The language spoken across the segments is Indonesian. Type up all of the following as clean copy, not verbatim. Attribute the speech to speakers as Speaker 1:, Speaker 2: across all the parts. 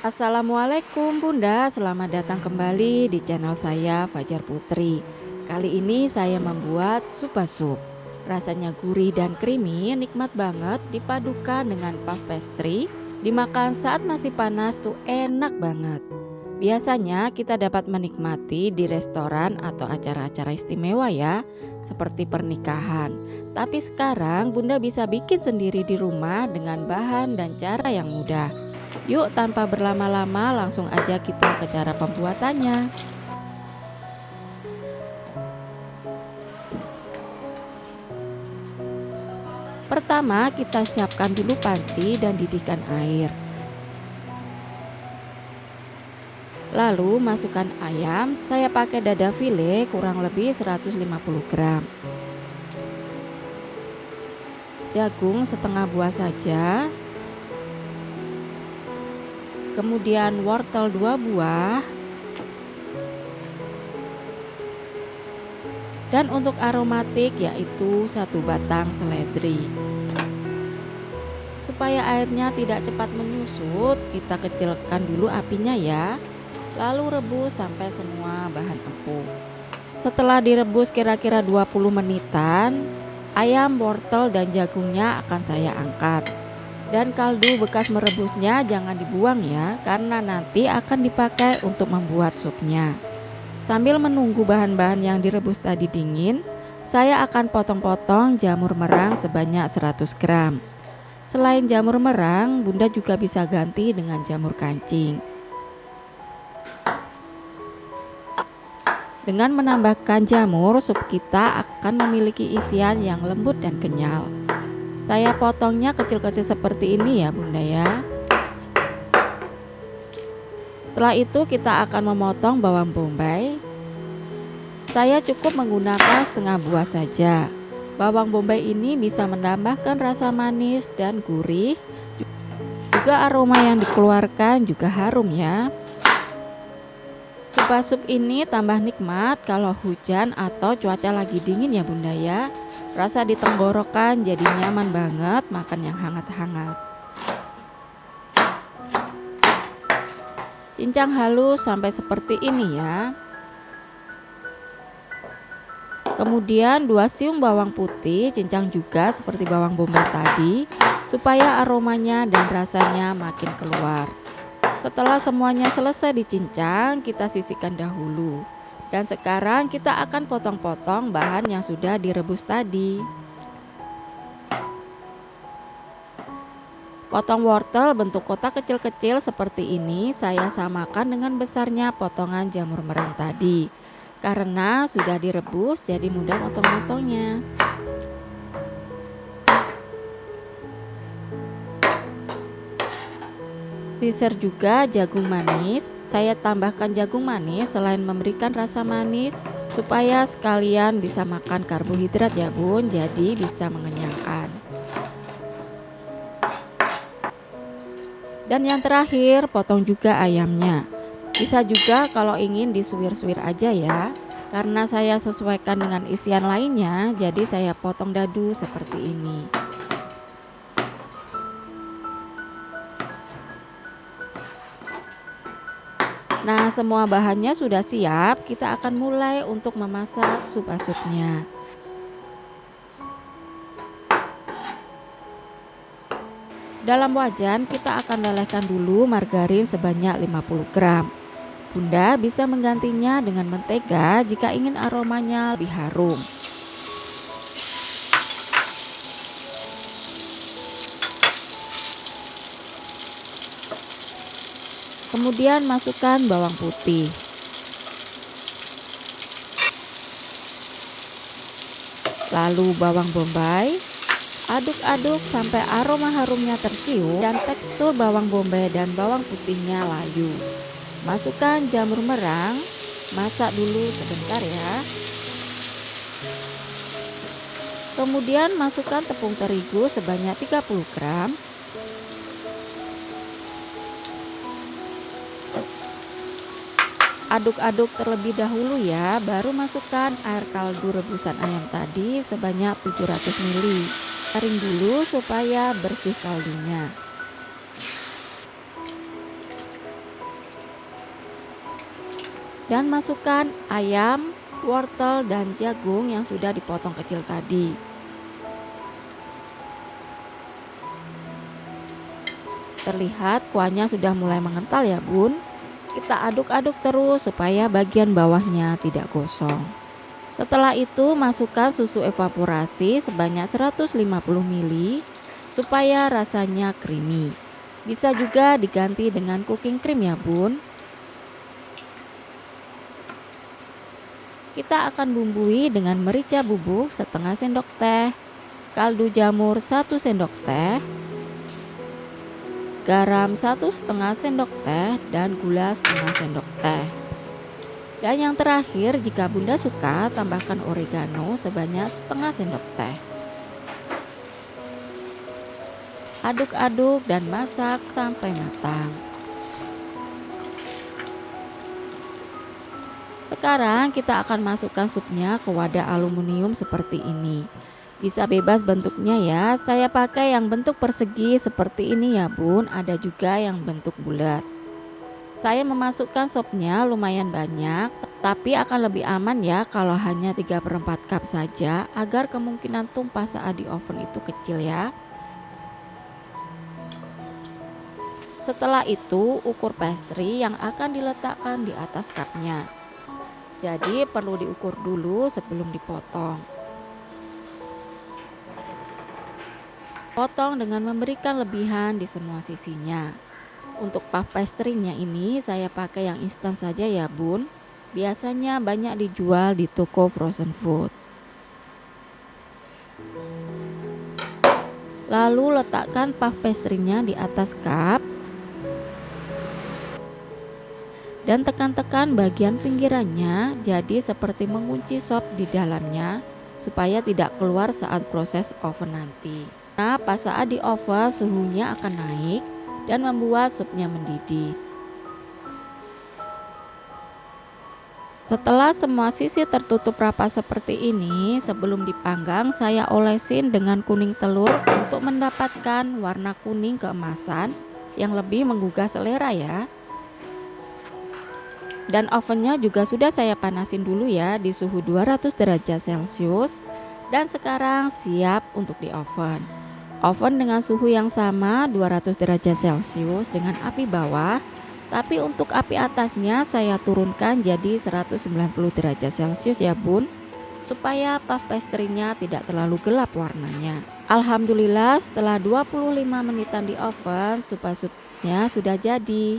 Speaker 1: Assalamualaikum Bunda, selamat datang kembali di channel saya Fajar Putri. Kali ini saya membuat sup. Rasanya gurih dan creamy, nikmat banget dipadukan dengan puff pastry. Dimakan saat masih panas tuh enak banget. Biasanya kita dapat menikmati di restoran atau acara-acara istimewa ya, seperti pernikahan. Tapi sekarang Bunda bisa bikin sendiri di rumah dengan bahan dan cara yang mudah. Yuk tanpa berlama-lama langsung aja kita ke cara pembuatannya. Pertama kita siapkan dulu panci dan didihkan air. Lalu masukkan ayam, saya pakai dada file kurang lebih 150 gram. Jagung setengah buah saja. Kemudian wortel 2 buah. Dan untuk aromatik yaitu 1 batang seledri. Supaya airnya tidak cepat menyusut, kita kecilkan dulu apinya ya. Lalu rebus sampai semua bahan empuk. Setelah direbus kira-kira 20 menitan, ayam, wortel dan jagungnya akan saya angkat. Dan kaldu bekas merebusnya jangan dibuang ya, karena nanti akan dipakai untuk membuat supnya. Sambil menunggu bahan-bahan yang direbus tadi dingin, saya akan potong-potong jamur merang sebanyak 100 gram. Selain jamur merang, Bunda juga bisa ganti dengan jamur kancing. Dengan menambahkan jamur, sup kita akan memiliki isian yang lembut dan kenyal. Saya potongnya kecil-kecil seperti ini ya Bunda ya. Setelah itu kita akan memotong bawang bombay. Saya cukup menggunakan setengah buah saja. Bawang bombay ini bisa menambahkan rasa manis dan gurih. Juga aroma yang dikeluarkan juga harum ya. Sup ini tambah nikmat kalau hujan atau cuaca lagi dingin ya Bunda ya. Rasa di tenggorokan jadi nyaman banget makan yang hangat-hangat. Cincang halus sampai seperti ini ya. Kemudian 2 siung bawang putih, cincang juga seperti bawang bombay tadi, supaya aromanya dan rasanya makin keluar. Setelah semuanya selesai dicincang, kita sisihkan dahulu. Dan sekarang kita akan potong-potong bahan yang sudah direbus tadi. Potong wortel bentuk kotak kecil-kecil seperti ini saya samakan dengan besarnya potongan jamur merang tadi. Karena sudah direbus jadi mudah motong-motongnya. Teaser juga jagung manis. Saya tambahkan jagung manis selain memberikan rasa manis supaya sekalian bisa makan karbohidrat ya Bun, jadi bisa mengenyangkan. Dan yang terakhir potong juga ayamnya. Bisa juga kalau ingin disuwir-suwir aja ya. Karena saya sesuaikan dengan isian lainnya, jadi saya potong dadu seperti ini. Nah, semua bahannya sudah siap, kita akan mulai untuk memasak sup-supnya. Dalam wajan kita akan lelehkan dulu margarin sebanyak 50 gram. Bunda bisa menggantinya dengan mentega jika ingin aromanya lebih harum. Kemudian masukkan bawang putih. Lalu bawang bombay. Aduk-aduk sampai aroma harumnya tercium dan tekstur bawang bombay dan bawang putihnya layu. Masukkan jamur merang, masak dulu sebentar ya. Kemudian masukkan tepung terigu sebanyak 30 gram. Aduk-aduk terlebih dahulu ya, baru masukkan air kaldu rebusan ayam tadi sebanyak 700 ml. Saring dulu supaya bersih kaldunya. Dan masukkan ayam, wortel, dan jagung yang sudah dipotong kecil tadi. Terlihat kuahnya sudah mulai mengental ya bun. Kita aduk-aduk terus supaya bagian bawahnya tidak gosong. Setelah itu masukkan susu evaporasi sebanyak 150 ml supaya rasanya creamy. Bisa juga diganti dengan cooking cream ya bun. Kita akan bumbui dengan merica bubuk setengah sendok teh, kaldu jamur 1 sendok teh, garam 1,5 sendok teh, dan gula setengah sendok teh. Dan yang terakhir, jika bunda suka, tambahkan oregano sebanyak setengah sendok teh. Aduk-aduk dan masak sampai matang. Sekarang kita akan masukkan supnya ke wadah aluminium seperti ini. Bisa bebas bentuknya ya, saya pakai yang bentuk persegi seperti ini ya bun, ada juga yang bentuk bulat. Saya memasukkan sopnya lumayan banyak, tapi akan lebih aman ya kalau hanya 3/4 cup saja, agar kemungkinan tumpah saat di oven itu kecil ya. Setelah itu ukur pastry yang akan diletakkan di atas cupnya. Jadi perlu diukur dulu sebelum dipotong. Potong dengan memberikan lebihan di semua sisinya. Untuk puff pastry-nya ini saya pakai yang instan saja ya bun. Biasanya banyak dijual di toko frozen food. Lalu letakkan puff pastry-nya di atas cup. Dan tekan-tekan bagian pinggirannya jadi seperti mengunci sop di dalamnya supaya tidak keluar saat proses oven nanti. Nah, pas saat di oven suhunya akan naik dan membuat supnya mendidih. Setelah semua sisi tertutup rapat seperti ini, sebelum dipanggang saya olesin dengan kuning telur untuk mendapatkan warna kuning keemasan yang lebih menggugah selera ya. Dan ovennya juga sudah saya panasin dulu ya di suhu 200 derajat Celcius. Dan sekarang siap untuk di oven. Oven dengan suhu yang sama 200 derajat Celcius dengan api bawah. Tapi untuk api atasnya saya turunkan jadi 190 derajat Celcius ya bun, supaya puff pastry-nya tidak terlalu gelap warnanya. Alhamdulillah setelah 25 menitan di oven, supnya sudah jadi.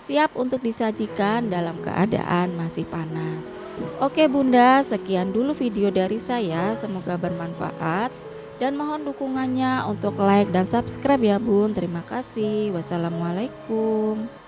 Speaker 1: Siap untuk disajikan dalam keadaan masih panas. Oke bunda, sekian dulu video dari saya, semoga bermanfaat. Dan mohon dukungannya untuk like dan subscribe ya bun. Terima kasih. Wassalamualaikum.